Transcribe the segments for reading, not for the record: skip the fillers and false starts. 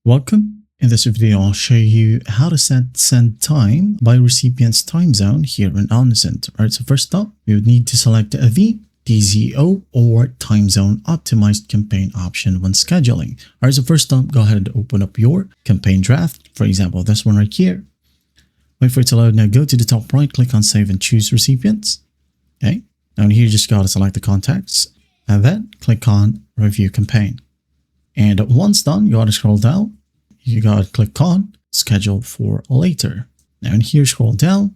Welcome. In this video, I'll show you how to set send time by recipient's time zone here in Omnisend. Alright, so first up, we would need to select the TZO or time zone optimized campaign option when scheduling. Alright, so first up, go ahead and open up your campaign draft. For example, this one right here. Wait for it to load. Now go to the top right, click on save and choose recipients. Okay. Now here you just got to select the contacts and then click on review campaign. And once done, you got to scroll down. You got to click on schedule for later. Now in here, scroll down.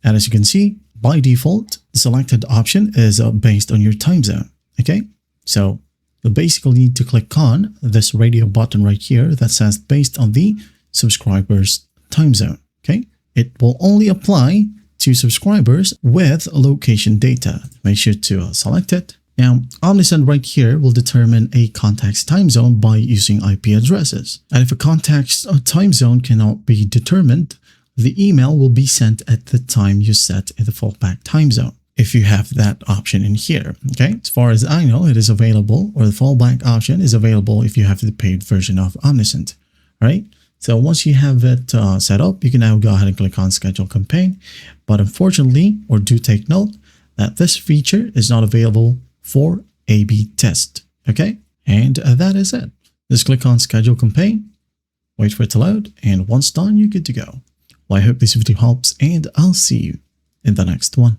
And as you can see, by default, the selected option is based on your time zone. Okay. So you basically need to click on this radio button right here that says based on the subscriber's time zone. Okay. It will only apply to subscribers with location data. Make sure to select it. Now, Omnisend right here will determine a contact's time zone by using IP addresses. And if a contact's time zone cannot be determined, the email will be sent at the time you set in the fallback time zone, if you have that option in here. Okay, as far as I know, it is available, or the fallback option is available if you have the paid version of Omnisend. All right. So once you have it set up, you can now go ahead and click on schedule campaign. But unfortunately, or do take note that this feature is not available for A/B test. Okay. And that is it. Just click on schedule campaign, wait for it to load. And once done, you're good to go. Well, I hope this video helps and I'll see you in the next one.